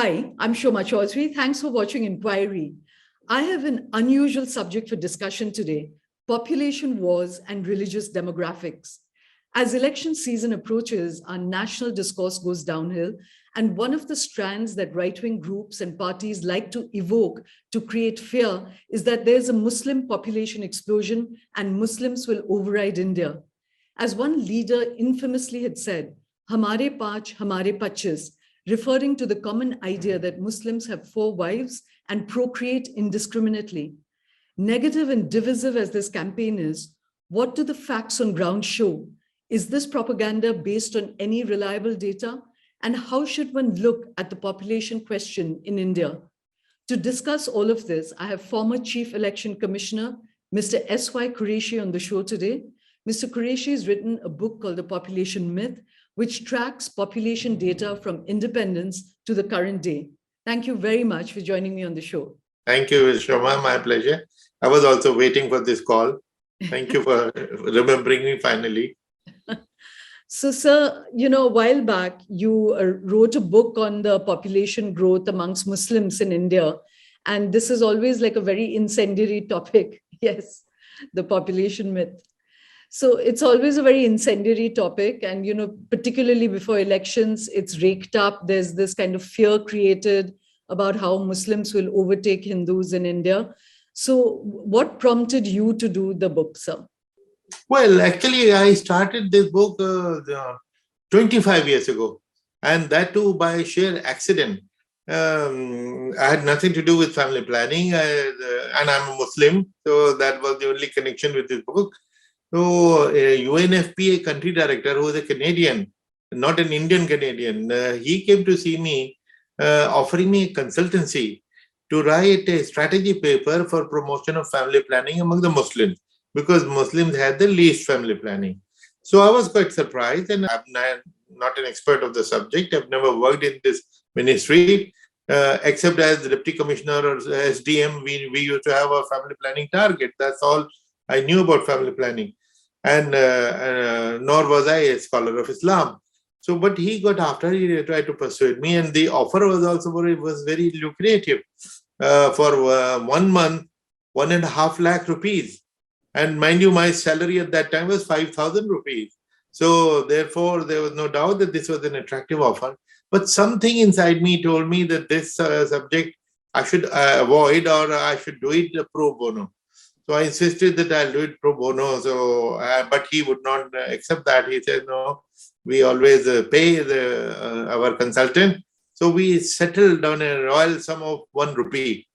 Hi, I'm Shoma Chaudhury. Thanks for watching Inquiry. I have an unusual subject for discussion today: population wars and religious demographics. As election season approaches, our national discourse goes downhill, and one of the strands that right-wing groups and parties like to evoke to create fear is that there's a Muslim population explosion and Muslims will override India. As one leader infamously had said, hamare paanch, hamare pachees, referring to the common idea that Muslims have 4 wives and procreate indiscriminately. Negative and divisive as this campaign is, what do the facts on ground show? Is this propaganda based on any reliable data? And how should one look at the population question in India? To discuss all of this, I have former Chief Election Commissioner, Mr. S.Y. Quraishi on the show today. Mr. Quraishi has written a book called The Population Myth, which tracks population data from independence to the current day. Thank you very much for joining me on the show. Thank you, Shoma. My pleasure. I was also waiting for this call. Thank you for remembering me finally. So, sir, a while back, you wrote a book on the population growth amongst Muslims in India. And this is always like a very incendiary topic. Yes, the population myth. So it's always a very incendiary topic. And, particularly before elections, it's raked up. There's this kind of fear created about how Muslims will overtake Hindus in India. So what prompted you to do the book, sir? Well, actually, I started this book 25 years ago, and that too by sheer accident. I had nothing to do with family planning, and I'm a Muslim, so that was the only connection with this book. So UNFPA country director, who was a Canadian, not an Indian Canadian, he came to see me, offering me a consultancy to write a strategy paper for promotion of family planning among the Muslims, because Muslims had the least family planning. So I was quite surprised, and I'm not an expert of the subject. I've never worked in this ministry, except as Deputy Commissioner or SDM, we used to have a family planning target. That's all I knew about family planning. And nor was I a scholar of Islam. So, but he got after, he tried to persuade me, and the offer was also very lucrative. For 1 month, 1.5 lakh rupees. And mind you, my salary at that time was 5,000 rupees. So therefore, there was no doubt that this was an attractive offer. But something inside me told me that this subject I should avoid, or I should do it pro bono. So I insisted that I'll do it pro bono. So, but he would not accept that. He said, no, we always pay our consultant. So we settled on a royal sum of 1 rupee.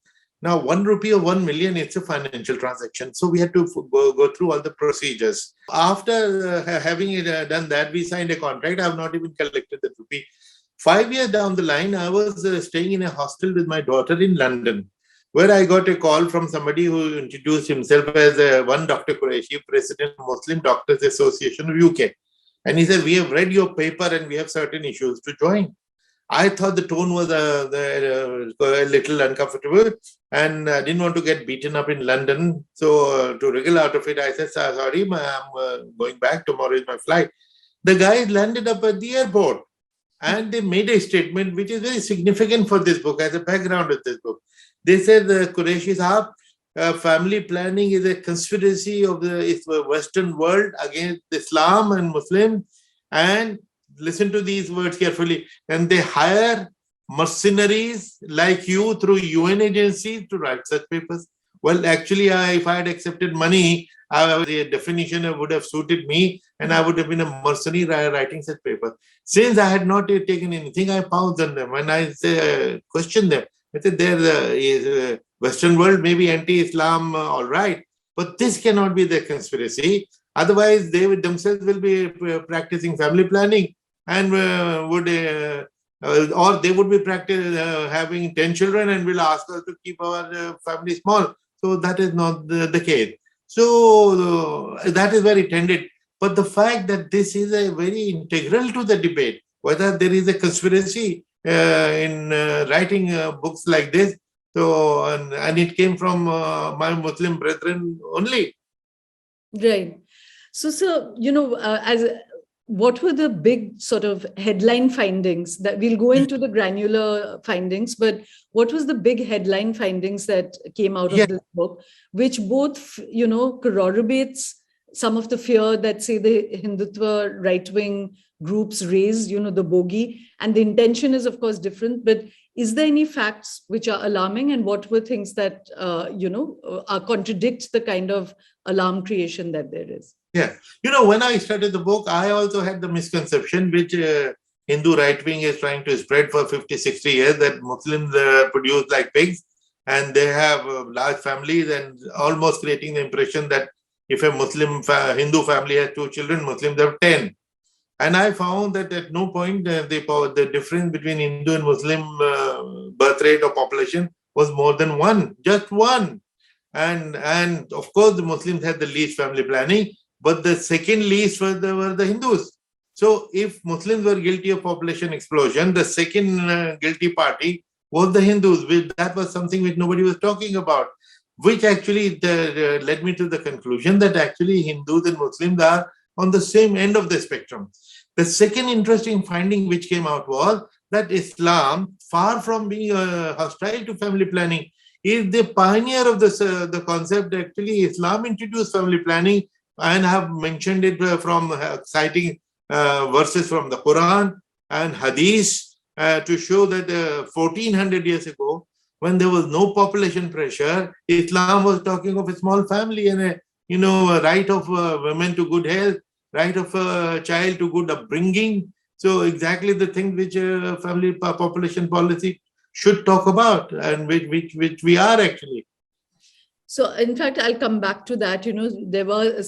Now, 1 rupee or 1 million, it's a financial transaction. So we had to go through all the procedures. After having done that, we signed a contract. I have not even collected the rupee. 5 years down the line, I was staying in a hostel with my daughter in London, where I got a call from somebody who introduced himself as one Dr. Quraishi, President of Muslim Doctors Association of UK. And he said, we have read your paper and we have certain issues to join. I thought the tone was a little uncomfortable, and I didn't want to get beaten up in London. So to wriggle out of it, I said, sorry, I'm going back. Tomorrow is my flight. The guys landed up at the airport, and they made a statement which is very significant for this book, as a background of this book. They said, Quraishi Sahab, family planning is a conspiracy of the Western world against Islam and Muslims, and listen to these words carefully, and they hire mercenaries like you through UN agencies to write such papers. Well, actually, if I had accepted money, the definition would have suited me, and I would have been a mercenary writing such papers. Since I had not taken anything, I pounced on them, and I questioned them. I said, the Western world may be anti-Islam, all right, but this cannot be the conspiracy. Otherwise, they themselves will be practicing family planning, and or they would be having 10 children and will ask us to keep our family small. So that is not the case. So that is very tended. But the fact that this is a very integral to the debate, whether there is a conspiracy in writing books like this, so and it came from my Muslim brethren only. Right. So, sir, as what were the big sort of headline findings that we'll go into the granular findings, but what was the big headline findings that came out of this book, which both, corroborates some of the fear that, say, the Hindutva right-wing groups raise, the bogey, and the intention is, of course, different, but is there any facts which are alarming, and what were things that, contradict the kind of alarm creation that there is? Yeah. When I started the book, I also had the misconception, which Hindu right wing is trying to spread for 50, 60 years, that Muslims produce like pigs and they have large families, and almost creating the impression that if a Hindu family has 2 children, Muslims have 10. And I found that at no point the difference between Hindu and Muslim birth rate or population was more than 1, just 1. And of course, the Muslims had the least family planning, but the second least were the Hindus. So if Muslims were guilty of population explosion, the second guilty party was the Hindus. That was something which nobody was talking about, which actually led me to the conclusion that actually Hindus and Muslims are on the same end of the spectrum. The second interesting finding which came out was that Islam, far from being hostile to family planning, is the pioneer of the concept. Actually, Islam introduced family planning, and I have mentioned it from citing verses from the Quran and Hadith to show that 1400 years ago, when there was no population pressure, Islam was talking of a small family and a right of women to good health, right of a child to good upbringing. So exactly the thing which family population policy should talk about, and which we are actually. So in fact, I'll come back to that. There were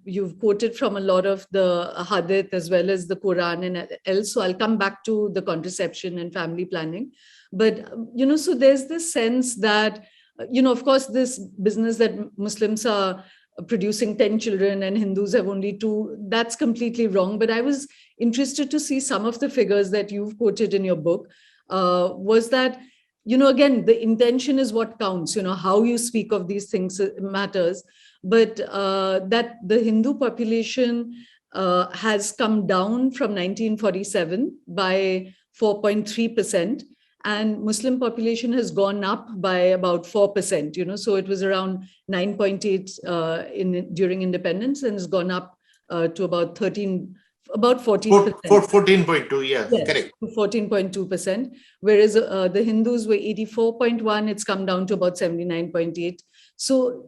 you've quoted from a lot of the Hadith as well as the Quran and else. So I'll come back to the contraception and family planning. But, so there's this sense that, of course, this business that Muslims are producing 10 children and Hindus have only 2, that's completely wrong. But I was interested to see some of the figures that you've quoted in your book. Was that, again, the intention is what counts, how you speak of these things matters. But that the Hindu population has come down from 1947 by 4.3%. And Muslim population has gone up by about 4%, so it was around 9.8 during independence, and has gone up to about 14%. 14.2, yes, correct. 14.2%, whereas the Hindus were 84.1, it's come down to about 79.8. So,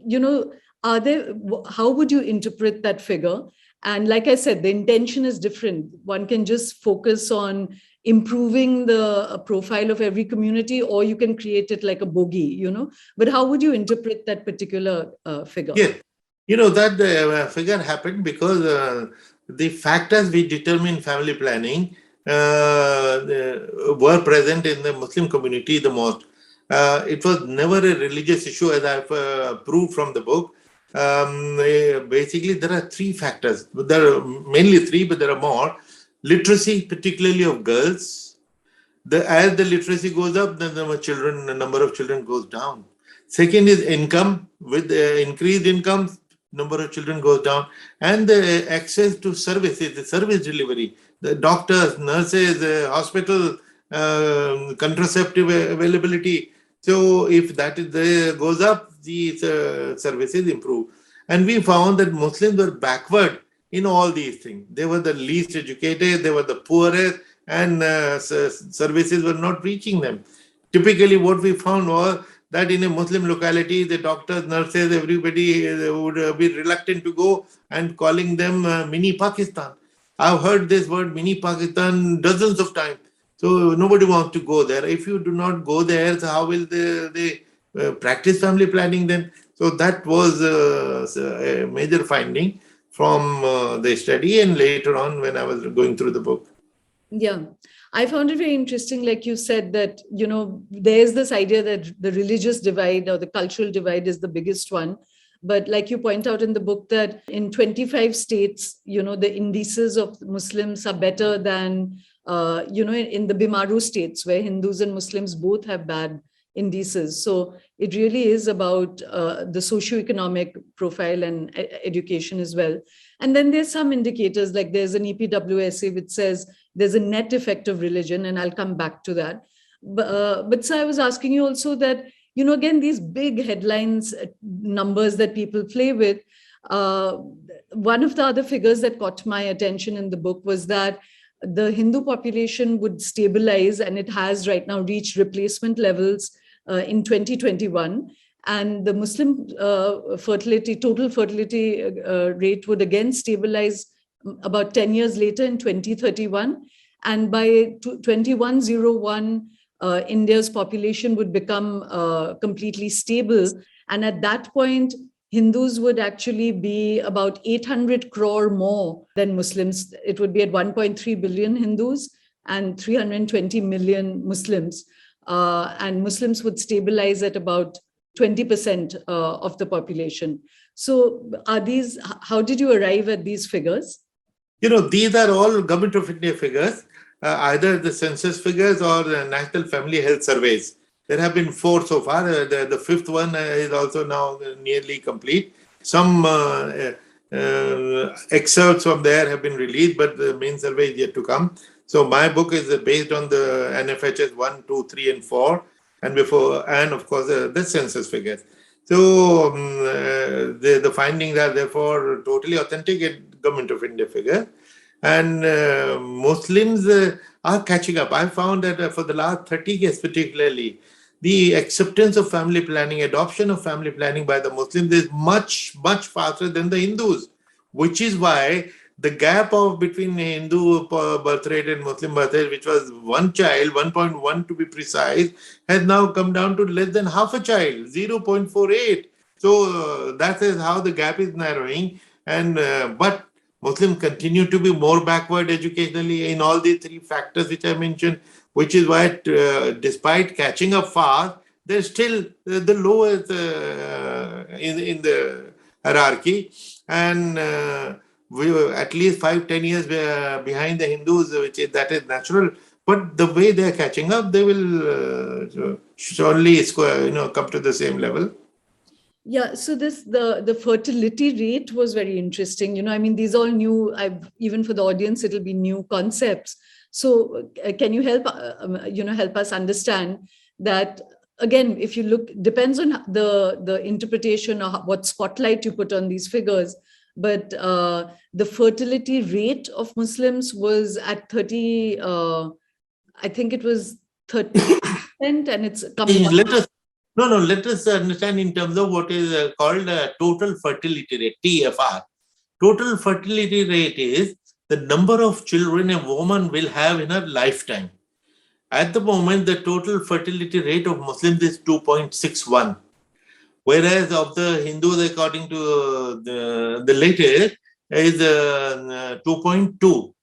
how would you interpret that figure? And like I said, the intention is different. One can just focus on improving the profile of every community, or you can create it like a bogey, But how would you interpret that particular figure? Yes, that figure happened because the factors which determine family planning were present in the Muslim community the most. It was never a religious issue, as I've proved from the book. Basically, there are 3 factors. There are mainly 3, but there are more. Literacy, particularly of girls. As the literacy goes up, then the number of children goes down. Second is income. With increased income, number of children goes down. And the access to services, the service delivery, the doctors, nurses, hospital, contraceptive availability. So if that goes up, these services improve. And we found that Muslims were backward in all these things. They were the least educated, they were the poorest, and services were not reaching them. Typically, what we found was that in a Muslim locality, the doctors, nurses, everybody would be reluctant to go, and calling them mini Pakistan. I've heard this word mini Pakistan dozens of times. So nobody wants to go there. If you do not go there, so how will they practice family planning then? So that was a major finding from the study, and later on when I was going through the book. Yeah, I found it very interesting, like you said, that, there's this idea that the religious divide or the cultural divide is the biggest one. But like you point out in the book, that in 25 states, the indices of Muslims are better than, in the Bimaru states, where Hindus and Muslims both have bad indices. So it really is about the socioeconomic profile and education as well. And then there's some indicators, like there's an EPWSA which says there's a net effect of religion, and I'll come back to that. But so I was asking you also that, again, these big headlines, numbers that people play with, one of the other figures that caught my attention in the book was that the Hindu population would stabilize, and it has right now reached replacement levels in 2021. And the Muslim total fertility rate would again stabilize about 10 years later in 2031. And by 2101, India's population would become completely stable. And at that point, Hindus would actually be about 800 crore more than Muslims. It would be at 1.3 billion Hindus and 320 million Muslims. And Muslims would stabilize at about 20% of the population. So how did you arrive at these figures? These are all Government of India figures, either the census figures or the National Family Health Surveys. There have been 4 so far. The 5th one is also now nearly complete. Some excerpts from there have been released, but the main survey is yet to come. So my book is based on the NFHS 1, 2, 3, and 4, and of course the census figures. So the findings are therefore totally authentic and Government of India figure. And Muslims are catching up. I found that for the last 30 years particularly, the acceptance of family planning, adoption of family planning by the Muslims is much, much faster than the Hindus, which is why the gap between Hindu birth rate and Muslim birth rate, which was 1 child, 1.1 to be precise, has now come down to less than half a child, 0.48. So that is how the gap is narrowing. And but Muslims continue to be more backward educationally in all these 3 factors which I mentioned, which is why despite catching up fast, they're still the lowest in the hierarchy. And we were at least 5-10 years behind the Hindus, that is natural. But the way they're catching up, they will surely come to the same level. Yeah, so the fertility rate was very interesting. I mean, these all new, even for the audience, it'll be new concepts. So can you help us understand that, again, if you look, depends on the interpretation or what spotlight you put on these figures. But the fertility rate of Muslims was at 30, I think it was 30%, and it's coming up. Let us understand in terms of what is called total fertility rate, TFR. Total fertility rate is the number of children a woman will have in her lifetime. At the moment, the total fertility rate of Muslims is 2.61, whereas of the Hindus, according to the latest, is 2.2.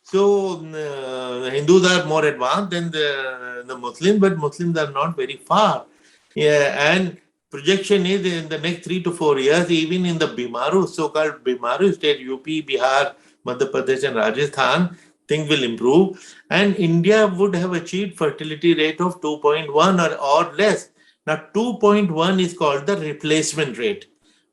So the Hindus are more advanced than the Muslims, but Muslims are not very far. Yeah, and projection is in the next 3 to 4 years, even in the Bimaru, so-called Bimaru state, UP, Bihar, Madhya Pradesh, and Rajasthan, things will improve. And India would have achieved fertility rate of 2.1 or less. Now, 2.1 is called the replacement rate.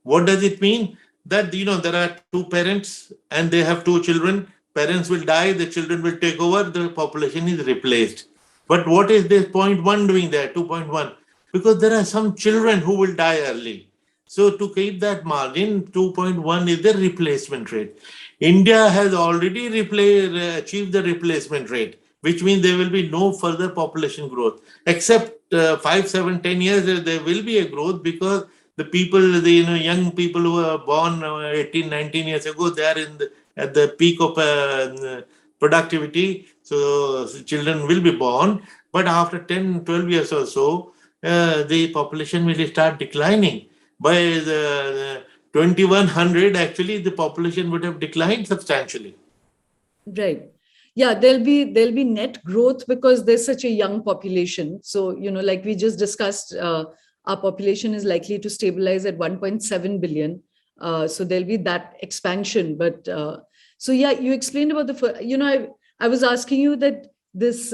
What does it mean? That, there are 2 parents and they have 2 children. Parents will die, the children will take over, the population is replaced. But what is this 0.1 doing there, 2.1? Because there are some children who will die early. So to keep that margin, 2.1 is the replacement rate. India has already achieved the replacement rate, which means there will be no further population growth. Except 5, 7, 10 years, there will be a growth because the people, young people who were born 18, 19 years ago, they are at the peak of productivity. So children will be born. But after 10, 12 years or so, the population will start declining. By the 2100, actually, the population would have declined substantially. Right. Yeah, there'll be net growth because there's such a young population. So, like we just discussed, our population is likely to stabilize at 1.7 billion. So there'll be that expansion. But so, yeah, you explained about I was asking you that this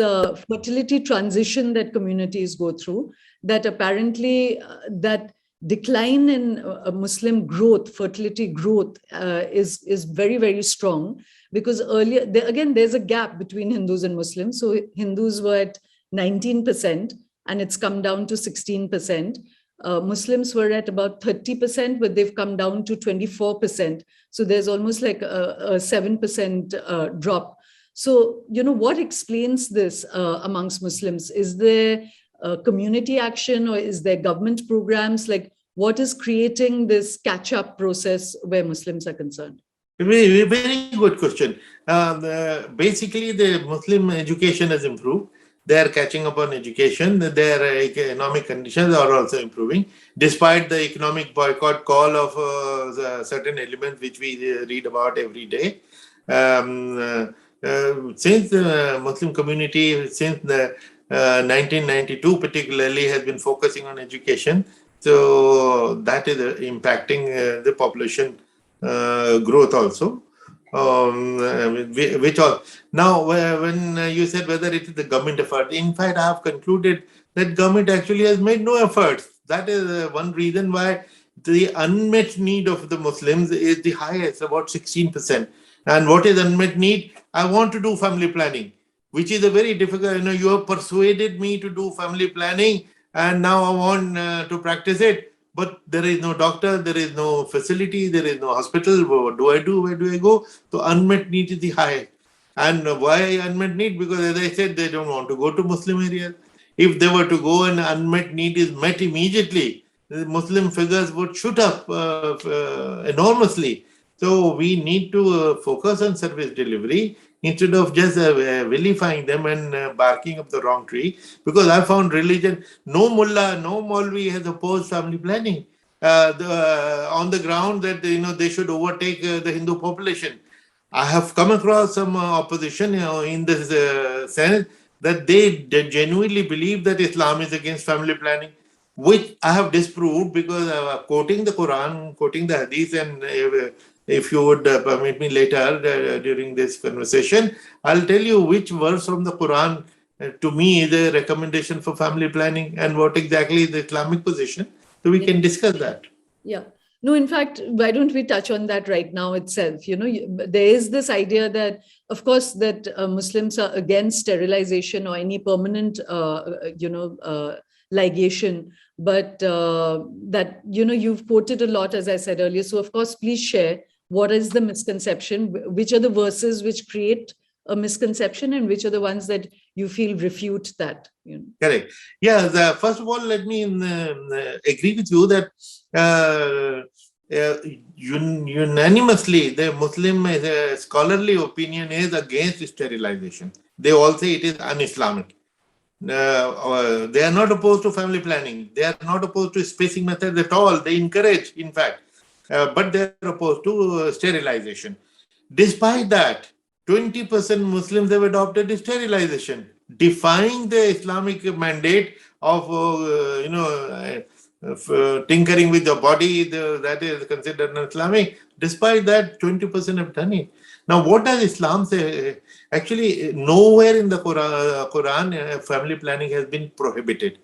fertility transition that communities go through, that apparently that decline in Muslim growth, fertility growth is very, very strong, because earlier, again, there's a gap between Hindus and Muslims. So Hindus were at 19% and it's come down to 16%. Muslims were at about 30%, but they've come down to 24%. So there's almost like a 7% drop. So, what explains this amongst Muslims? Is there community action, or is there government programs? Like, what is creating this catch-up process where Muslims are concerned? Very, very good question. Basically, the Muslim education has improved. They are catching up on education. Their economic conditions are also improving, despite the economic boycott call of certain elements which we read about every day. Since the Muslim community, since the 1992 particularly, has been focusing on education, so that is impacting the population growth also. Which all now, when you said whether it is the government effort, in fact, I have concluded that government actually has made no efforts. That is one reason why the unmet need of the Muslims is the highest, about 16%. And what is unmet need? I want to do family planning, which is a very difficult. You have persuaded me to do family planning, and now I want to practice it. But there is no doctor, there is no facility, there is no hospital. What do I do? Where do I go? So unmet need is the high. And why unmet need? Because as I said, they don't want to go to Muslim areas. If they were to go and unmet need is met immediately, the Muslim figures would shoot up enormously. So we need to focus on service delivery instead of just vilifying them and barking up the wrong tree. Because I found religion, no mullah, no Maulvi has opposed family planning on the ground that they should overtake the Hindu population. I have come across some opposition in this sense that they genuinely believe that Islam is against family planning, which I have disproved because quoting the Quran, quoting the Hadith, and if you would permit me later during this conversation, I'll tell you which verse from the Quran to me is a recommendation for family planning and what exactly is the Islamic position. So we can discuss that. Yeah. No, in fact, why don't we touch on that right now itself? There is this idea that, of course, that Muslims are against sterilization or any permanent, ligation, but that, you've quoted a lot, as I said earlier. So, of course, please share what is the misconception, which are the verses which create a misconception, and which are the ones that you feel refute that. Correct. Yeah. First of all, let me agree with you that unanimously the Muslim scholarly opinion is against sterilization. They all say it is un-Islamic. They are not opposed to family planning. They are not opposed to spacing methods at all. They encourage, in fact, but they are opposed to sterilization. Despite that, 20% Muslims have adopted sterilization, defying the Islamic mandate of tinkering with the body, that is considered non-Islamic. Despite that, 20% have done it. Now, what does Islam say? Actually, nowhere in the Quran family planning has been prohibited.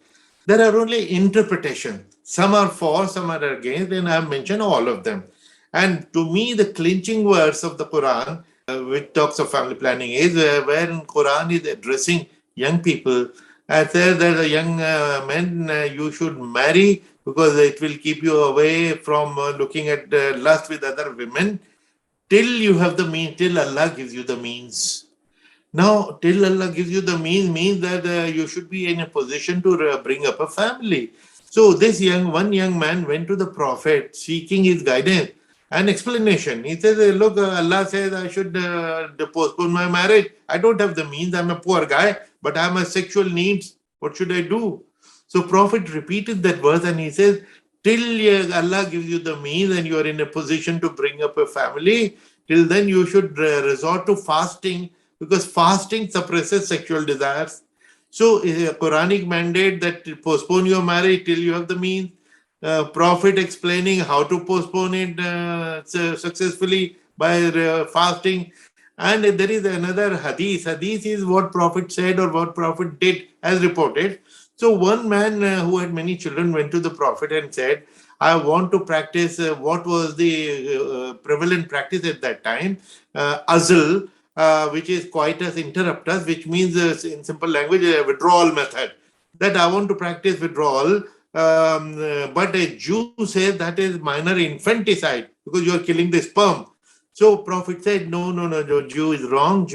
There are only interpretations. Some are for, some are against, and I have mentioned all of them. And to me, the clinching verse of the Quran, which talks of family planning, is where Quran is addressing young people and says that a young men, you should marry because it will keep you away from looking at lust with other women till you have the means, till Allah gives you the means. Now, till Allah gives you the means that you should be in a position to bring up a family. So this one young man went to the Prophet seeking his guidance and explanation. He says, look, Allah says I should postpone my marriage. I don't have the means. I'm a poor guy, but I have my sexual needs. What should I do? So Prophet repeated that verse and he says, till Allah gives you the means and you are in a position to bring up a family, till then you should resort to fasting, because fasting suppresses sexual desires. So a Quranic mandate that postpone your marriage till you have the means. Prophet explaining how to postpone it successfully by fasting. And there is another hadith. Hadith is what Prophet said or what Prophet did as reported. So one man who had many children went to the Prophet and said, I want to practice what was the prevalent practice at that time, azl, which is coitus interruptus, which means in simple language, a withdrawal method. That I want to practice withdrawal, but a Jew says that is minor infanticide because you are killing the sperm. So Prophet said, no, Jew is wrong,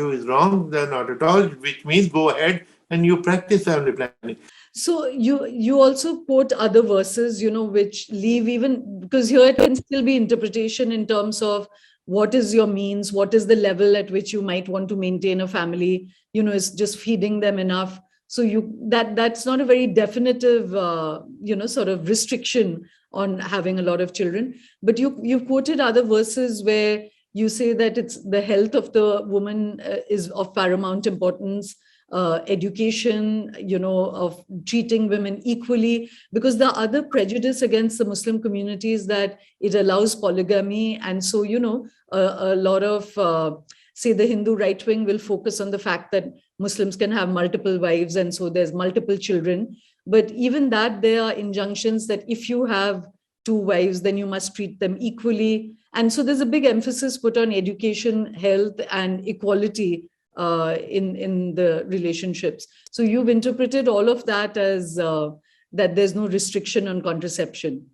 not at all, which means go ahead and you practice family planning. So you also quote other verses, which leave, even because here it can still be interpretation in terms of what is your means, what is the level at which you might want to maintain a family, is just feeding them enough. So that's not a very definitive, sort of restriction on having a lot of children. But you've quoted other verses where you say that it's the health of the woman is of paramount importance, education, of treating women equally, because the other prejudice against the Muslim community is that it allows polygamy. And so, a lot of, say, the Hindu right wing will focus on the fact that Muslims can have multiple wives, and so there's multiple children. But even that, there are injunctions that if you have two wives, then you must treat them equally. And so there's a big emphasis put on education, health, and equality in the relationships. So you've interpreted all of that as that there's no restriction on contraception.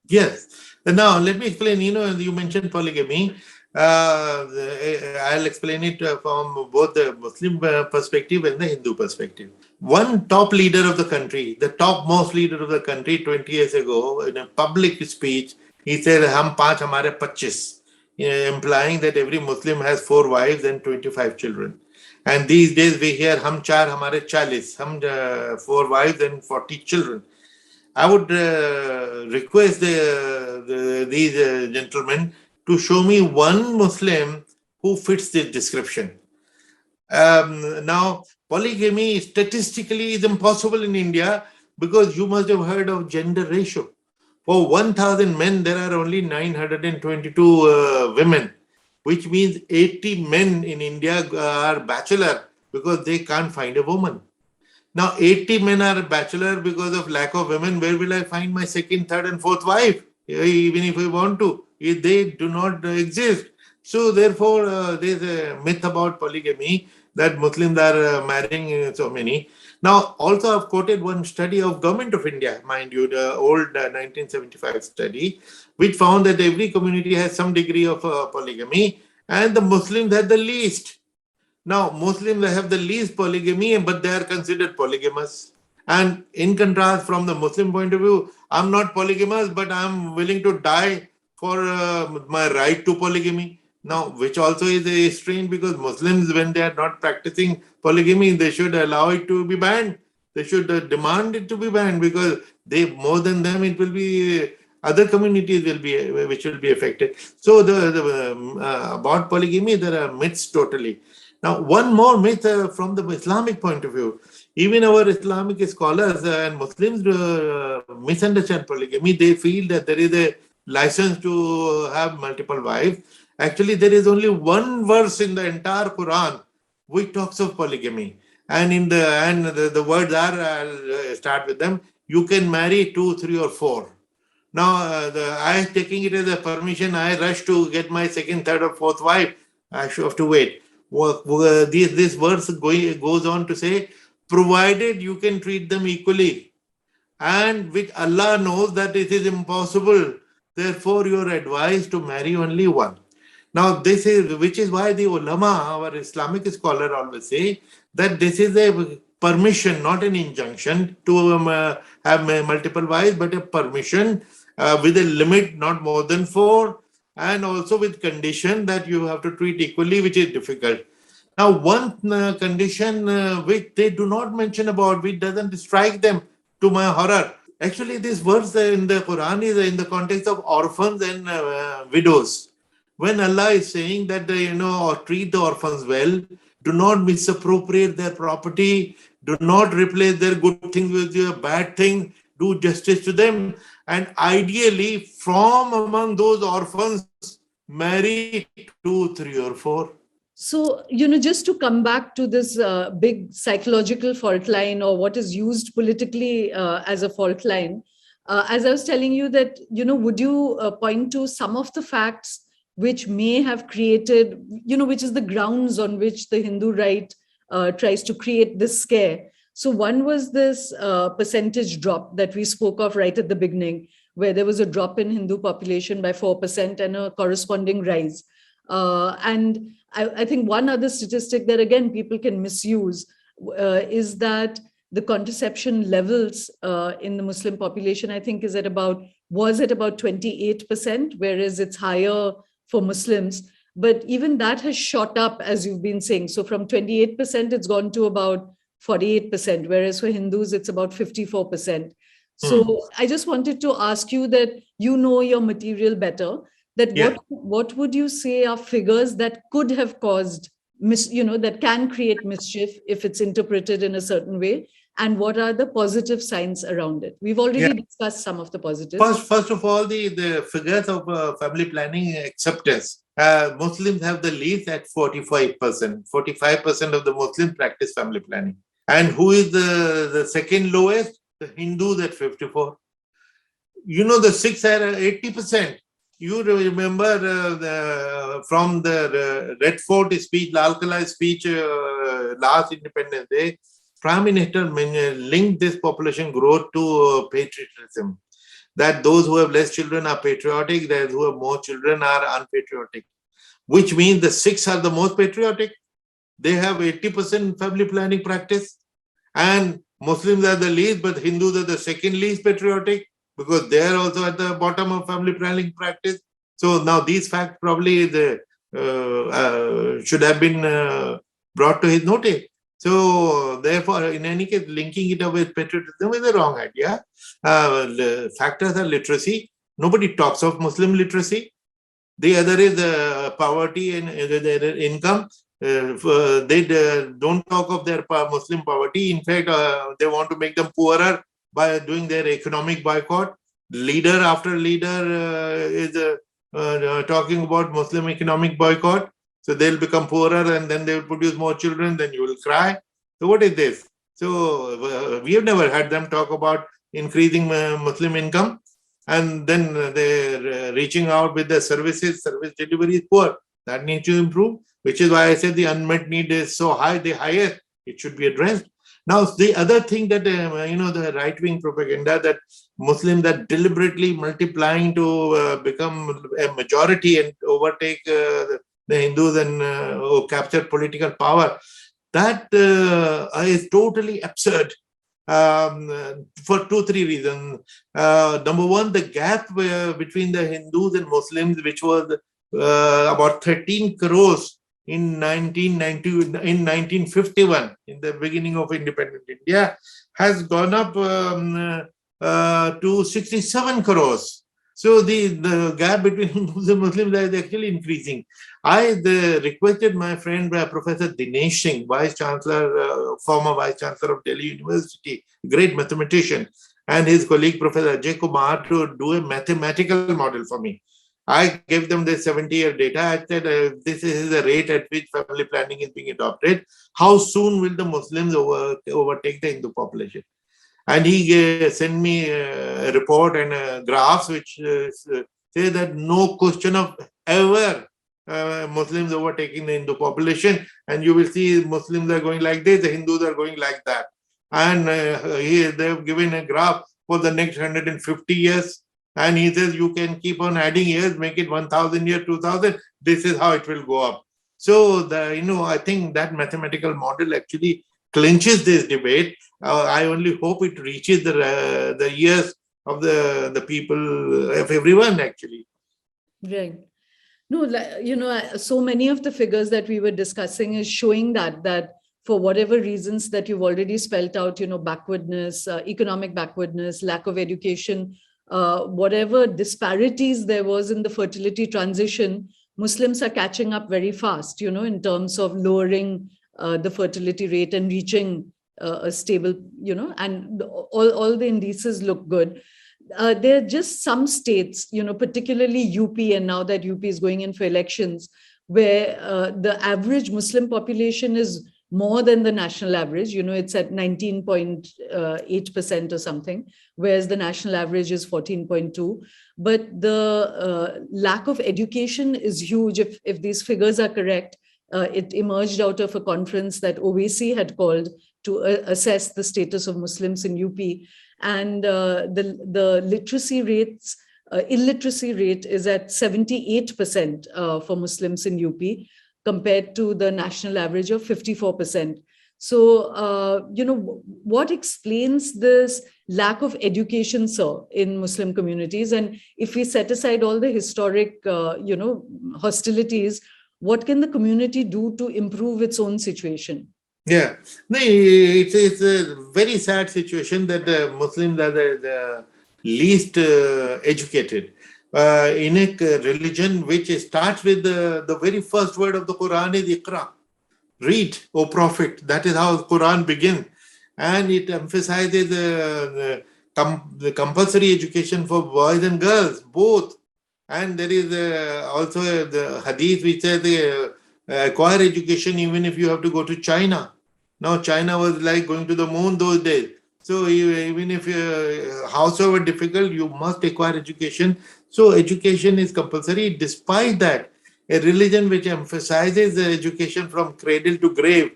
Yes. Now, let me explain. You mentioned polygamy. I'll explain it from both the Muslim perspective and the Hindu perspective. One top leader of the country, the topmost leader of the country 20 years ago, in a public speech, he said, Hum paanch, hamare pachees, implying that every Muslim has 4 wives and 25 children. And these days we hear, Hum char, hamare chalis, 4 wives and 40 children. I would request these gentlemen to show me one Muslim who fits this description. Now, polygamy statistically is impossible in India because you must have heard of gender ratio. For 1,000 men, there are only 922 women, which means 80 men in India are bachelor because they can't find a woman. Now, 80 men are bachelor because of lack of women. Where will I find my second, third, and fourth wife? Even if I want to, they do not exist. So, therefore, there's a myth about polygamy that Muslims are marrying so many. Now, also, I've quoted one study of Government of India, mind you, the old 1975 study, which found that every community has some degree of polygamy, and the Muslims have the least. Now, Muslims have the least polygamy, but they are considered polygamous. And in contrast, from the Muslim point of view, I'm not polygamous, but I'm willing to die for my right to polygamy. Now, which also is strange because Muslims, when they are not practicing polygamy, they should allow it to be banned. They should demand it to be banned because they, more than them, it will be other communities which will be affected. So about polygamy, there are myths totally. Now, one more myth from the Islamic point of view. Even our Islamic scholars and Muslims misunderstand polygamy. They feel that there is a license to have multiple wives. Actually, there is only one verse in the entire Quran which talks of polygamy. And the words are, I'll start with them, you can marry 2, 3, or 4. Now, I taking it as a permission, I rush to get my second, third, or fourth wife. I should have to wait. This verse goes on to say, provided you can treat them equally, and which Allah knows that it is impossible. Therefore, you are advised to marry only one. Now, which is why the ulama, our Islamic scholar, always say that this is a permission, not an injunction to have multiple wives, but a permission with a limit not more than 4, and also with condition that you have to treat equally, which is difficult. Now, one condition which they do not mention about, which doesn't strike them, to my horror. Actually, this verse in the Quran is in the context of orphans and widows. When Allah is saying that, or treat the orphans well, do not misappropriate their property, do not replace their good things with your bad thing, do justice to them. And ideally, from among those orphans, marry 2, 3, or 4. So, just to come back to this big psychological fault line, or what is used politically as a fault line, as I was telling you that, would you point to some of the facts which may have created, which is the grounds on which the Hindu right tries to create this scare? So one was this percentage drop that we spoke of right at the beginning, where there was a drop in Hindu population by 4% and a corresponding rise. And I think one other statistic that, again, people can misuse is that the contraception levels in the Muslim population, I think, was at about 28%, whereas it's higher for Muslims. But even that has shot up, as you've been saying. So from 28%, it's gone to about 48%, whereas for Hindus, it's about 54%. So I just wanted to ask you that you know your material better, that what would you say are figures that could have caused, that can create mischief if it's interpreted in a certain way? And what are the positive signs around it? We've already discussed some of the positives. First of all, the figures of family planning acceptance. Muslims have the least at 45%. 45% of the Muslims practice family planning. And who is the second lowest? The Hindus at 54. The Sikhs are 80%. You remember from the Red Fort speech, Lal Kala speech last Independence Day, Prime Minister linked this population growth to patriotism. That those who have less children are patriotic, those who have more children are unpatriotic. Which means the Sikhs are the most patriotic. They have 80% family planning practice. And Muslims are the least, but Hindus are the second least patriotic, because they are also at the bottom of family planning practice. So now these facts probably should have been brought to his notice. So therefore, in any case, linking it up with patriotism is the wrong idea. The factors are literacy. Nobody talks of Muslim literacy. The other is poverty and their income. They don't talk of their Muslim poverty. In fact, they want to make them poorer by doing their economic boycott. Leader after leader is talking about Muslim economic boycott. So they'll become poorer and then they will produce more children, then you will cry. So what is this? So we have never had them talk about increasing Muslim income, and then they're reaching out with the service delivery is poor. That needs to improve, which is why I said the unmet need is so high, the highest, it should be addressed. Now, the other thing that, the right-wing propaganda that Muslims are deliberately multiplying to become a majority and overtake the Hindus and capture political power, that is totally absurd for 2-3 reasons. Number one, the gap between the Hindus and Muslims, which was about 13 crores in 1951, in the beginning of independent India, has gone up to 67 crores. So the gap between Muslims is actually increasing. I requested my friend Professor Dinesh Singh, Vice Chancellor, former Vice Chancellor of Delhi University, great mathematician, and his colleague Professor Ajay Kumar to do a mathematical model for me. I gave them the 70-year data. I said, this is the rate at which family planning is being adopted. How soon will the Muslims overtake the Hindu population? And he sent me a report and graphs which say that no question of ever Muslims overtaking the Hindu population. And you will see Muslims are going like this, the Hindus are going like that. And they've given a graph for the next 150 years. And he says, you can keep on adding years, make it 1,000 years, 2,000. This is how it will go up. So, I think that mathematical model actually clinches this debate. I only hope it reaches the ears of the people, of everyone, actually. Right. No, so many of the figures that we were discussing is showing that for whatever reasons that you've already spelled out, backwardness, economic backwardness, lack of education, whatever disparities there was in the fertility transition, Muslims are catching up very fast, in terms of lowering the fertility rate and reaching a stable, and all the indices look good. There are just some states, particularly UP, and now that UP is going in for elections, where the average Muslim population is more than the national average. It's at 19.8% or something, whereas the national average is 14.2. But the lack of education is huge. If these figures are correct, it emerged out of a conference that OAC had called to assess the status of Muslims in UP. And the literacy rates, illiteracy rate is at 78% for Muslims in UP, compared to the national average of 54%. So, what explains this lack of education, sir, in Muslim communities? And if we set aside all the historic, hostilities, what can the community do to improve its own situation? Yeah, no, it's a very sad situation that the Muslims are the least educated in a religion which starts with the very first word of the Quran is Iqra. Read, O Prophet. That is how the Quran begins. And it emphasizes the compulsory education for boys and girls, both. And there is also the hadith which says acquire education even if you have to go to China. Now, China was like going to the moon those days. So even if, howsoever difficult, you must acquire education. So education is compulsory. Despite that, a religion which emphasizes education from cradle to grave,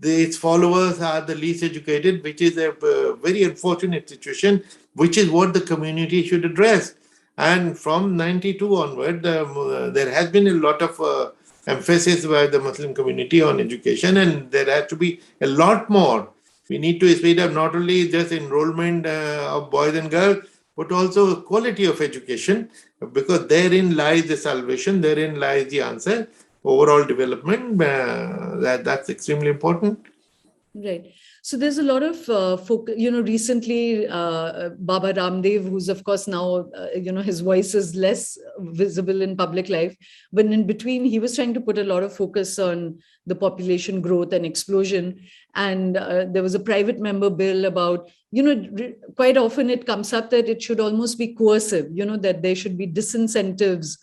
its followers are the least educated, which is a very unfortunate situation, which is what the community should address. And from 92 onward, there has been a lot of emphasis by the Muslim community on education, and there has to be a lot more. We need to speed up not only just enrollment of boys and girls, but also quality of education, because therein lies the salvation, therein lies the answer, overall development. That's extremely important. Right. So there's a lot of focus, recently Baba Ramdev, who's of course now, his voice is less visible in public life, but in between he was trying to put a lot of focus on the population growth and explosion. And there was a private member bill about, quite often it comes up that it should almost be coercive, that there should be disincentives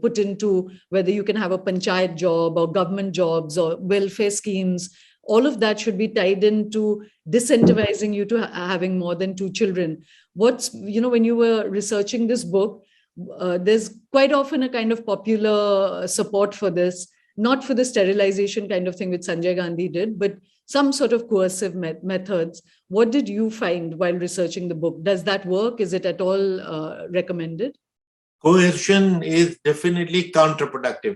put into whether you can have a panchayat job or government jobs or welfare schemes. All of that should be tied into disincentivizing you to having more than 2 children. When you were researching this book, there's quite often a kind of popular support for this, not for the sterilization kind of thing which Sanjay Gandhi did, but some sort of coercive methods. What did you find while researching the book? Does that work? Is it at all recommended? Coercion is definitely counterproductive.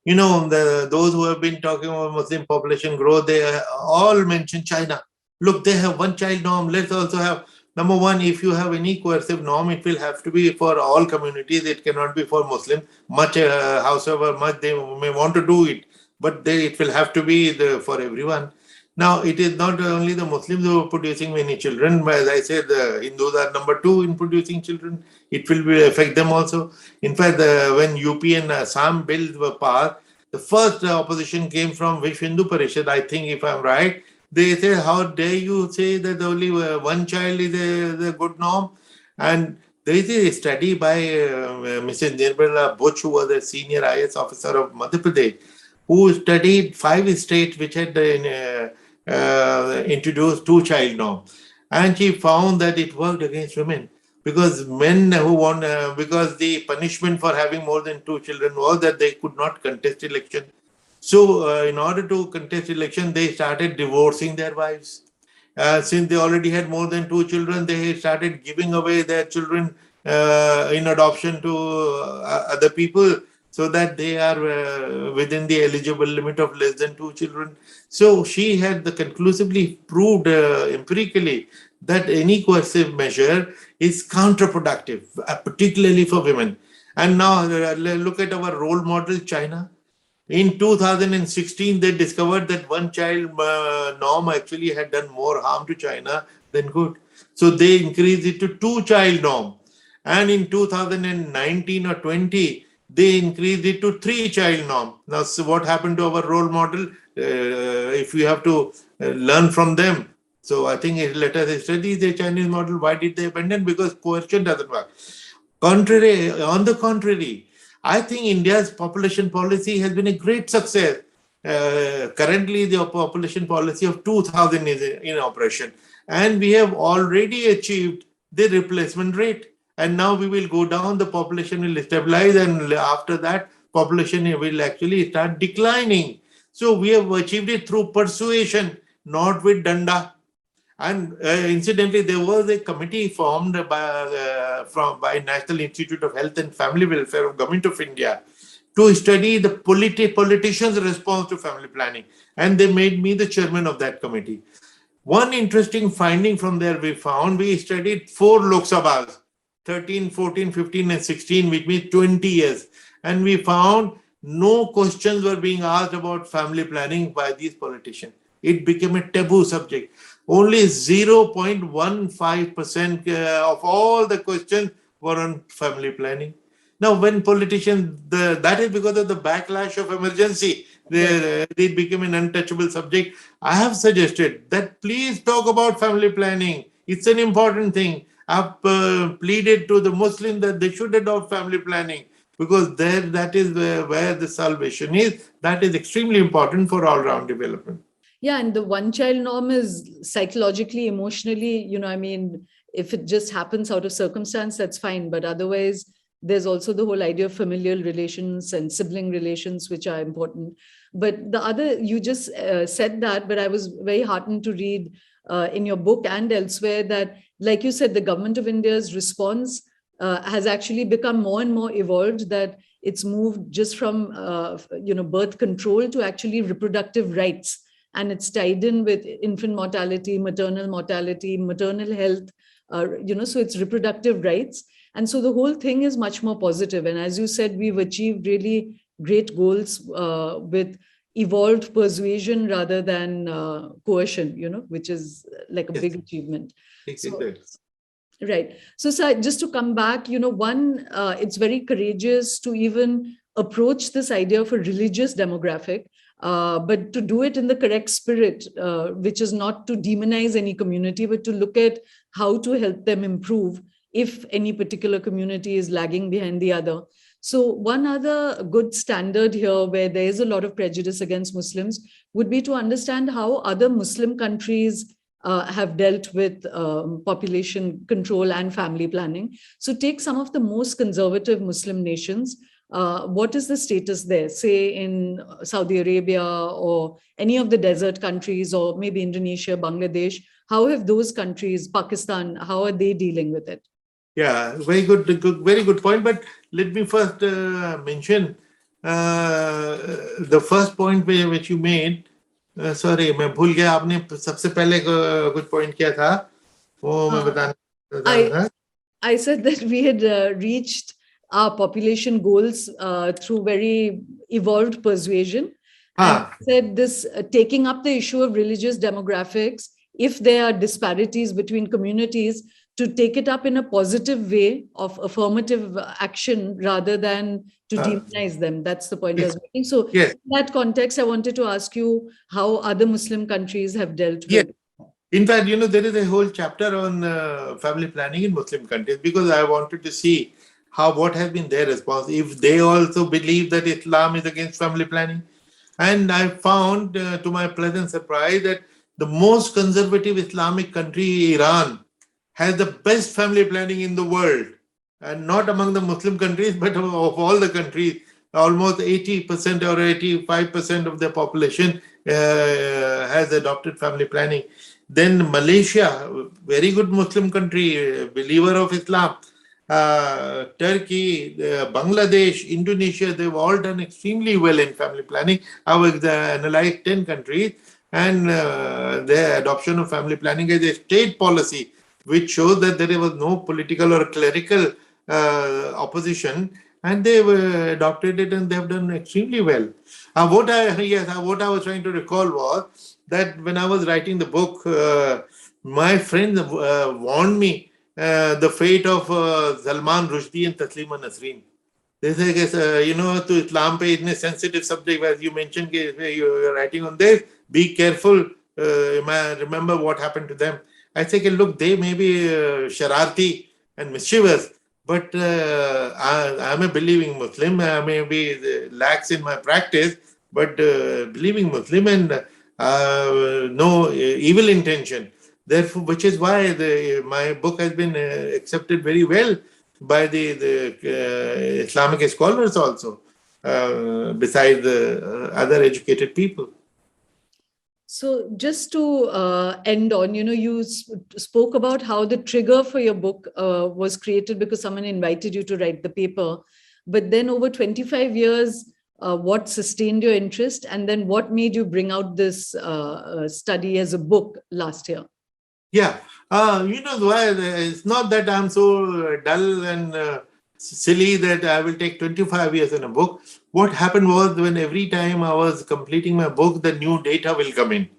Those who have been talking about Muslim population growth, they all mention China. Look, they have one child norm. Let's also have, number one, if you have any coercive norm, it will have to be for all communities. It cannot be for Muslims, howsoever much they may want to do it. But it will have to be for everyone. Now, it is not only the Muslims who are producing many children. As I said, the Hindus are number 2 in producing children. It will affect them also. In fact, when UP and Assam bills were passed, the first opposition came from Vishwa Hindu Parishad, I think, if I'm right. They said, how dare you say that only one child is the good norm? And there is a study by Mrs. Nirbala Butch, who was a senior IS officer of Madhya Pradesh, who studied 5 states which had introduced 2-child norm, and she found that it worked against women, because men who because the punishment for having more than 2 children was that they could not contest election. So in order to contest election, they started divorcing their wives. Since they already had more than 2 children, they started giving away their children in adoption to other people, so that they are within the eligible limit of less than 2 children. So she had conclusively proved empirically that any coercive measure is counterproductive, particularly for women. And now look at our role model, China. In 2016, they discovered that 1-child norm actually had done more harm to China than good. So they increased it to 2-child norm. And in 2019 or 20, they increased it to 3-child norm. Now, so what happened to our role model? If we have to learn from them. So I think let us study the Chinese model. Why did they abandon? Because coercion doesn't work. On the contrary, I think India's population policy has been a great success. Currently, the population policy of 2000 is in operation, and we have already achieved the replacement rate. And now we will go down, the population will stabilize, and after that, population will actually start declining. So we have achieved it through persuasion, not with danda. And incidentally, there was a committee formed by National Institute of Health and Family Welfare of Government of India to study the politicians' response to family planning. And they made me the chairman of that committee. One interesting finding from there we studied 4 Lok Sabhas, 13, 14, 15, and 16, which means 20 years. And we found no questions were being asked about family planning by these politicians. It became a taboo subject. Only 0.15% of all the questions were on family planning. Now, when politicians, that is because of the backlash of emergency, it became an untouchable subject. I have suggested that please talk about family planning. It's an important thing. I've pleaded to the Muslims that they should adopt family planning, because that is where the salvation is. That is extremely important for all-round development. Yeah, and the one-child norm is psychologically, emotionally, if it just happens out of circumstance, that's fine. But otherwise, there's also the whole idea of familial relations and sibling relations, which are important. But the other, you just said that, but I was very heartened to read in your book and elsewhere that, like you said, the government of India's response has actually become more and more evolved, that it's moved just from, birth control to actually reproductive rights. And it's tied in with infant mortality, maternal health, so it's reproductive rights. And so the whole thing is much more positive. And as you said, we've achieved really great goals with evolved persuasion rather than coercion, which is like a big achievement. Exactly. Right. So, sir, just to come back, it's very courageous to even approach this idea of a religious demographic, but to do it in the correct spirit, which is not to demonize any community, but to look at how to help them improve if any particular community is lagging behind the other. So one other good standard here where there is a lot of prejudice against Muslims would be to understand how other Muslim countries have dealt with population control and family planning. So take some of the most conservative Muslim nations. What is the status there, say in Saudi Arabia or any of the desert countries, or maybe Indonesia, Bangladesh? How have those countries, Pakistan, how are they dealing with it? Yeah, very good point. But let me first mention the first point which you made. Sorry, मैं भूल गया. आपने सबसे पहले कुछ point किया था, वो मैं बताना. I said that we had reached our population goals through very evolved persuasion. And said this taking up the issue of religious demographics, if there are disparities between communities, to take it up in a positive way of affirmative action rather than to demonize them. That's the point I was making. So in that context, I wanted to ask you how other Muslim countries have dealt with. In fact, there is a whole chapter on family planning in Muslim countries, because I wanted to see what has been their response, if they also believe that Islam is against family planning. And I found, to my pleasant surprise, that the most conservative Islamic country, Iran, has the best family planning in the world, and not among the Muslim countries, but of all the countries. Almost 80% or 85% of the population has adopted family planning. Then Malaysia, very good Muslim country, believer of Islam. Turkey, Bangladesh, Indonesia, they've all done extremely well in family planning. I have analyzed 10 countries, and their adoption of family planning as a state policy, which shows that there was no political or clerical opposition, and they adopted it, and they have done extremely well. What I was trying to recall was that when I was writing the book, my friends warned me the fate of Salman Rushdie and Taslima Nasreen. They say, to Islam pe itne sensitive subject, as you mentioned, you're writing on this, be careful. Remember what happened to them. I say, look, they may be shararti and mischievous, But I'm a believing Muslim. I may be lax in my practice, but believing Muslim and no evil intention. Therefore, which is why my book has been accepted very well by the Islamic scholars also, besides the other educated people. So just to end on, you spoke about how the trigger for your book was created because someone invited you to write the paper. But then over 25 years, what sustained your interest? And then what made you bring out this study as a book last year? Yeah, you know why? It's not that I'm so dull and silly that I will take 25 years in a book. What happened was when every time I was completing my book, the new data will come in.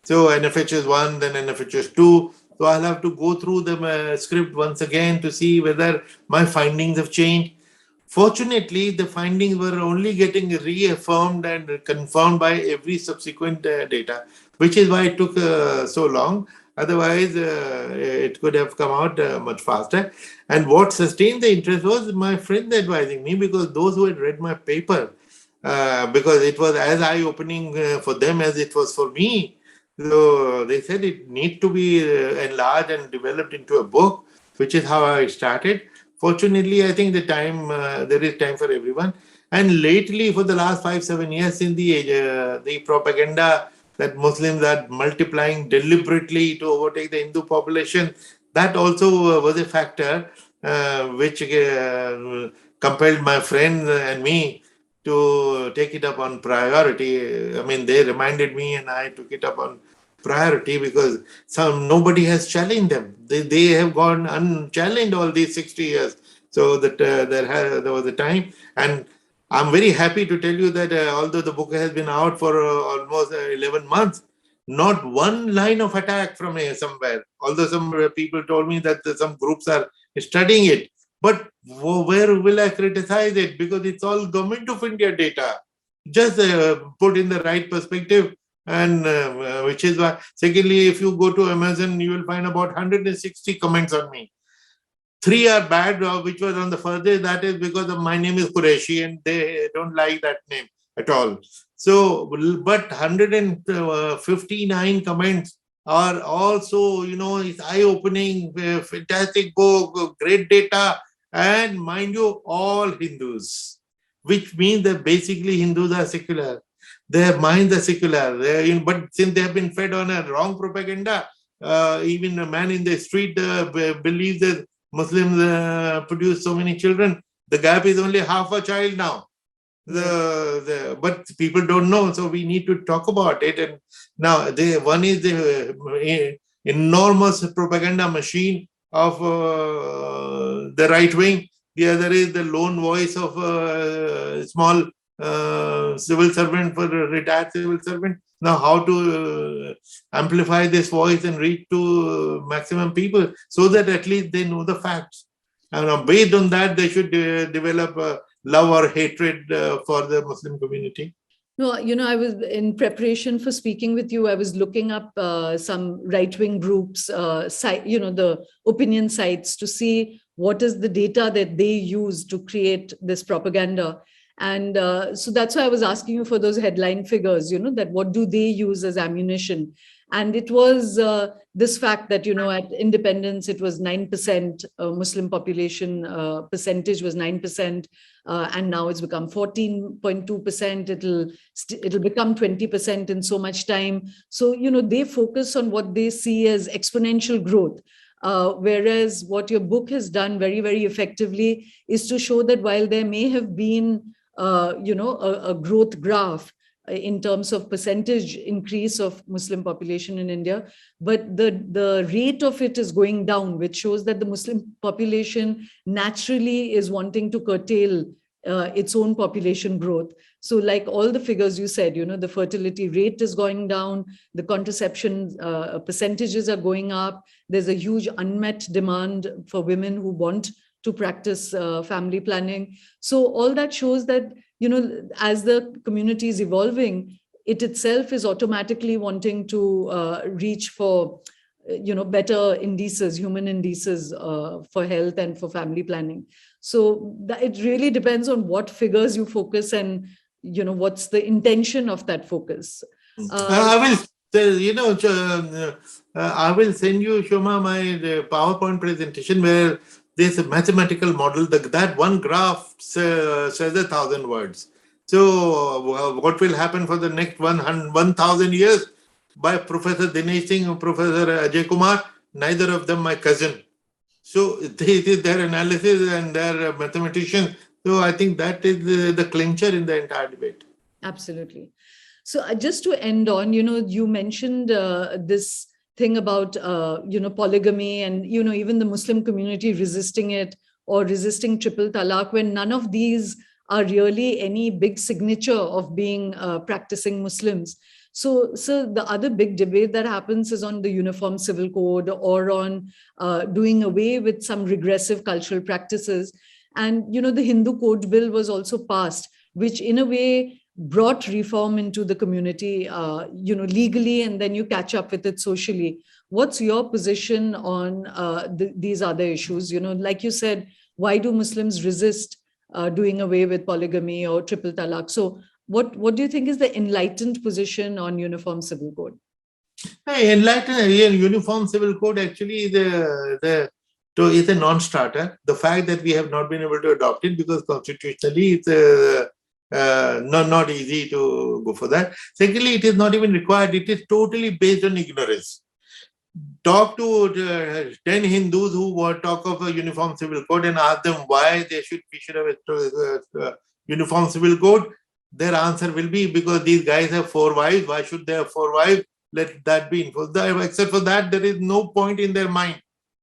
So NFHS 1, then NFHS 2. So I'll have to go through the script once again to see whether my findings have changed. Fortunately, the findings were only getting reaffirmed and confirmed by every subsequent data, which is why it took so long. Otherwise, it could have come out much faster. And what sustained the interest was my friends advising me, because those who had read my paper, because it was as eye-opening for them as it was for me. So they said it needs to be enlarged and developed into a book, which is how I started. Fortunately, I think there is time for everyone. And lately, for the last 5-7 years, in the propaganda that Muslims are multiplying deliberately to overtake the Hindu population, that also was a factor which compelled my friends and me to take it up on priority. I mean, they reminded me, and I took it up on priority because nobody has challenged them. They have gone unchallenged all these 60 years. So that there was a time, and I'm very happy to tell you that although the book has been out for almost 11 months, not one line of attack from somewhere. Although some people told me that some groups are studying it, but where will I criticize it? Because it's all Government of India data. Just put in the right perspective, and which is why. Secondly, if you go to Amazon, you will find about 160 comments on me. 3 are bad, which was on the first day. That is because of my name is Quraishi, and they don't like that name at all. So, but 159 comments are also, it's eye-opening, fantastic book, great data, and mind you, all Hindus, which means that basically Hindus are secular. Their minds are secular. But since they have been fed on a wrong propaganda, even a man in the street believes that Muslims produce so many children. The gap is only half a child now. But people don't know, so we need to talk about it. And now, one is the enormous propaganda machine of the right wing. The other is the lone voice of a small civil servant, for a retired civil servant. Now, how to amplify this voice and reach to maximum people so that at least they know the facts. And based on that, they should develop love or hatred for the Muslim community. No, I was in preparation for speaking with you. I was looking up some right-wing groups, the opinion sites, to see what is the data that they use to create this propaganda. And so that's why I was asking you for those headline figures, that what do they use as ammunition? And it was this fact that, at independence, it was 9%, Muslim population percentage was 9%, and now it's become 14.2%. It'll become 20% in so much time. So, they focus on what they see as exponential growth. Whereas what your book has done very, very effectively is to show that while there may have been a growth graph in terms of percentage increase of Muslim population in India, but the rate of it is going down, which shows that the Muslim population naturally is wanting to curtail its own population growth. So like all the figures you said, the fertility rate is going down, the contraception percentages are going up, there's a huge unmet demand for women who want to practice family planning. So all that shows that, as the community is evolving, it itself is automatically wanting to reach for better indices, human indices for health and for family planning. So it really depends on what figures you focus and, what's the intention of that focus. I will, I will send you, Shoma, my PowerPoint presentation where there's a mathematical model. That one graph says 1,000 words. So what will happen for the next 1,000 years? By Professor Dinesh Singh and Professor Ajay Kumar, neither of them my cousin. So it is their analysis and their mathematicians. So I think that is the clincher in the entire debate. Absolutely. So just to end on, you mentioned this thing about, polygamy and, even the Muslim community resisting it or resisting triple talaq, when none of these are really any big signature of being practicing Muslims. So the other big debate that happens is on the Uniform Civil Code or on doing away with some regressive cultural practices. And, the Hindu Code Bill was also passed, which in a way brought reform into the community, legally, and then you catch up with it socially. What's your position on these other issues? Like you said, why do Muslims resist doing away with polygamy or triple talaq? So what do you think is the enlightened position on Uniform Civil Code? Enlightened Uniform Civil Code actually is a non-starter. The fact that we have not been able to adopt it because constitutionally it's not easy to go for that. Secondly, it is not even required. It is totally based on ignorance. Talk to 10 Hindus who talk of a Uniform Civil Code and ask them why we should have a Uniform Civil Code. Their answer will be because these guys have 4 wives. Why should they have 4 wives? Let that be enforced. Except for that, there is no point in their mind.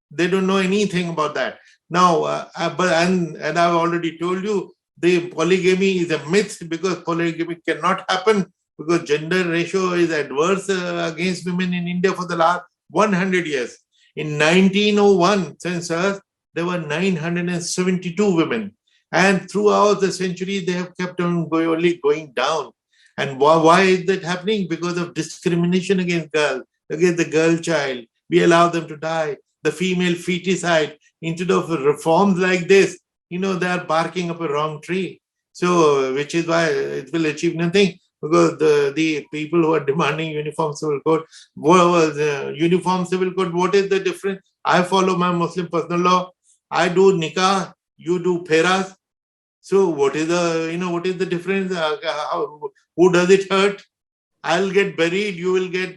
They don't know anything about that. Now, and I've already told you, the polygamy is a myth because polygamy cannot happen because gender ratio is adverse against women in India for the last 100 years. In 1901 census, there were 972 women. And throughout the century, they have kept on only going down. And why is that happening? Because of discrimination against girls, against the girl child. We allow them to die. The female feticide, instead of reforms like this, they are barking up a wrong tree. So, which is why it will achieve nothing. Because the people who are demanding Uniform Civil Code, Uniform Civil Code, what is the difference? I follow my Muslim personal law. I do nikah, you do pheras. So what is the difference? Who does it hurt? I'll get buried, you will get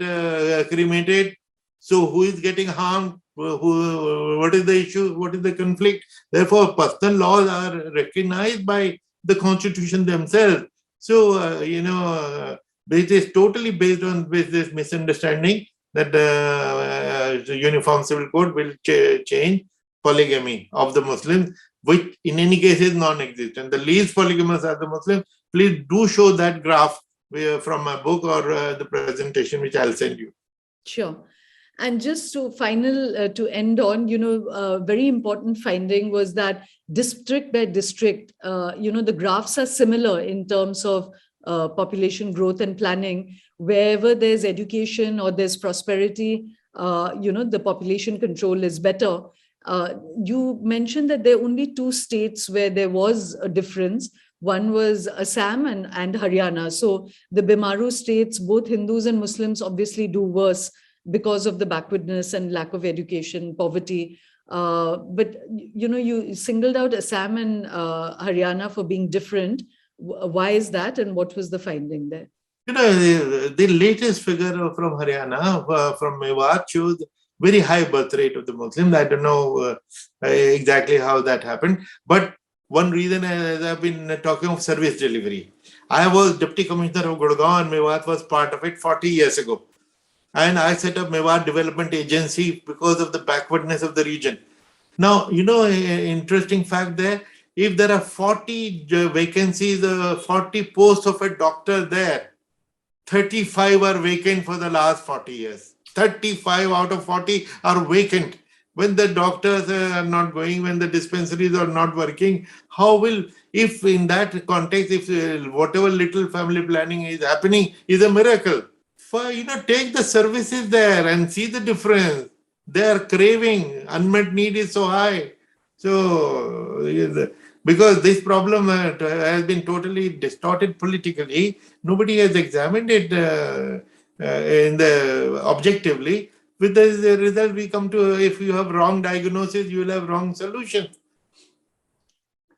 cremated. So who is getting harmed? What is the issue? What is the conflict? Therefore, personal laws are recognized by the constitution themselves. So, it is totally based on this misunderstanding that the Uniform Civil Code will change polygamy of the Muslims, which in any case is non-existent. The least polygamous are the Muslims. Please do show that graph from my book or the presentation, which I'll send you. Sure. And just to end on, a very important finding was that district by district, the graphs are similar in terms of population growth and planning. Wherever there's education or there's prosperity, the population control is better. You mentioned that there are only 2 states where there was a difference. One was Assam and Haryana. So the Bimaru states, both Hindus and Muslims obviously do worse because of the backwardness and lack of education, poverty. But, you singled out Assam and Haryana for being different. Why is that? And what was the finding there? The latest figure from Haryana, from Mewat, shows very high birth rate of the Muslims. I don't know exactly how that happened. But one reason, as I've been talking of service delivery, I was Deputy Commissioner of Gurgaon and Mewat was part of it 40 years ago. And I set up Mewat Development Agency because of the backwardness of the region. Now, an interesting fact there, if there are 40 vacancies, 40 posts of a doctor there, 35 are vacant for the last 40 years. 35 out of 40 are vacant. When the doctors are not going, when the dispensaries are not working, if in that context, if whatever little family planning is happening is a miracle, take the services there and see the difference. Their craving, unmet need is so high. So, because this problem has been totally distorted politically, nobody has examined it in the objectively. With the result, we come to, if you have wrong diagnosis, you will have wrong solution.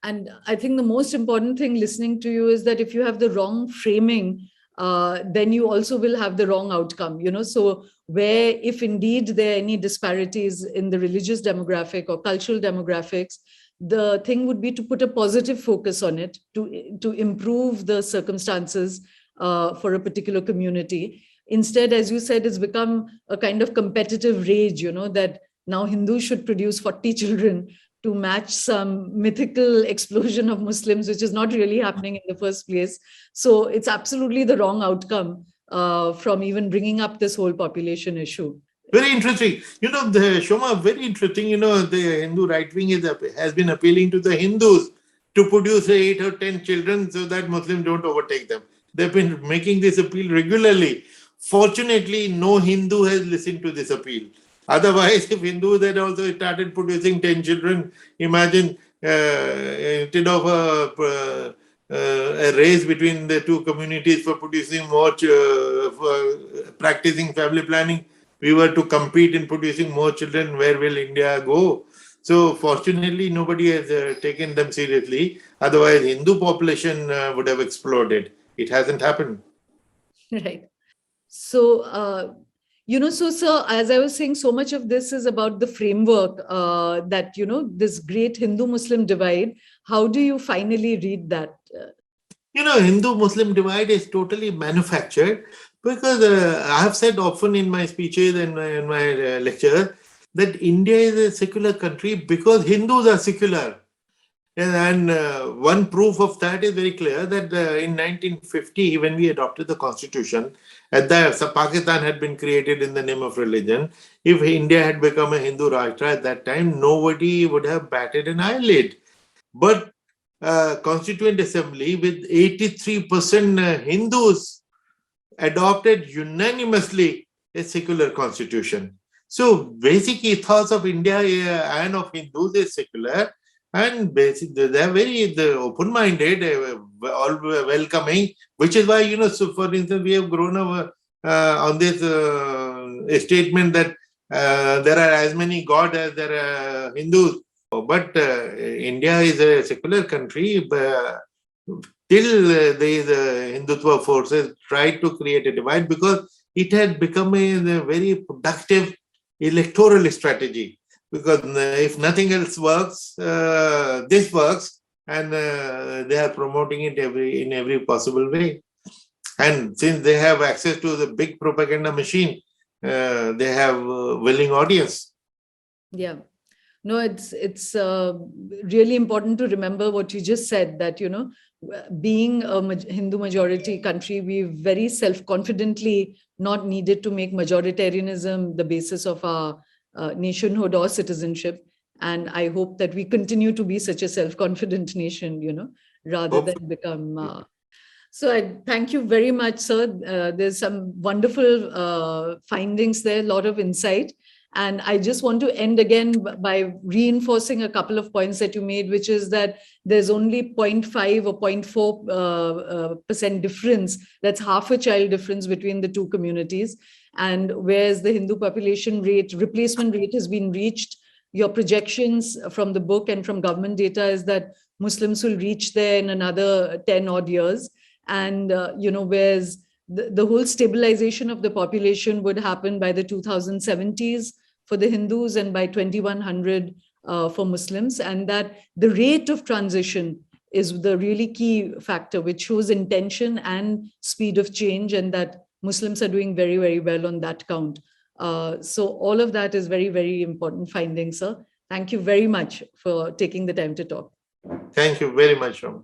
And I think the most important thing listening to you is that if you have the wrong framing, then you also will have the wrong outcome. So where, if indeed there are any disparities in the religious demographic or cultural demographics, the thing would be to put a positive focus on it, to improve the circumstances for a particular community. Instead, as you said, it's become a kind of competitive rage, that now Hindus should produce 40 children to match some mythical explosion of Muslims, which is not really happening in the first place. So it's absolutely the wrong outcome from even bringing up this whole population issue. Very interesting. The Shoma, very interesting. The Hindu right wing has been appealing to the Hindus to produce 8 or 10 children so that Muslims don't overtake them. They've been making this appeal regularly. Fortunately, no Hindu has listened to this appeal. Otherwise, if Hindus had also started producing 10 children, imagine instead of a race between the two communities for producing more, for practicing family planning, we were to compete in producing more children, where will India go? So fortunately, nobody has taken them seriously. Otherwise, Hindu population would have exploded. It hasn't happened. Right. So, so, sir, as I was saying, so much of this is about the framework that, this great Hindu-Muslim divide. How do you finally read that? Hindu-Muslim divide is totally manufactured, because I have said often in my speeches and in my lectures that India is a secular country because Hindus are secular. And one proof of that is very clear, that in 1950, when we adopted the constitution, Pakistan had been created in the name of religion. If India had become a Hindu Rashtra at that time, nobody would have batted an eyelid. But Constituent Assembly, with 83% Hindus, adopted unanimously a secular constitution. So basic ethos of India and of Hindus is secular, and they're very open-minded, all welcoming, which is why, so for instance, we have grown up on this statement that there are as many gods as there are Hindus. But India is a secular country. Till these Hindutva forces tried to create a divide, because it had become a very productive electoral strategy. Because if nothing else works, this works, and they are promoting it in every possible way. And since they have access to the big propaganda machine, they have a willing audience. Yeah. No, it's really important to remember what you just said, that, being a Hindu majority country, we very self-confidently not needed to make majoritarianism the basis of our nationhood or citizenship. And I hope that we continue to be such a self-confident nation, rather than become... So I thank you very much, sir. There's some wonderful findings there, a lot of insight. And I just want to end again by reinforcing a couple of points that you made, which is that there's only 0.5 or 0.4% difference. That's half a child difference between the two communities. And whereas the Hindu population replacement rate has been reached, your projections from the book and from government data is that Muslims will reach there in another 10 odd years. And, whereas the whole stabilization of the population would happen by the 2070s for the Hindus and by 2100 for Muslims. And that the rate of transition is the really key factor, which shows intention and speed of change, and that Muslims are doing very, very well on that count. So all of that is very, very important findings, sir. Thank you very much for taking the time to talk. Thank you very much, Shoma.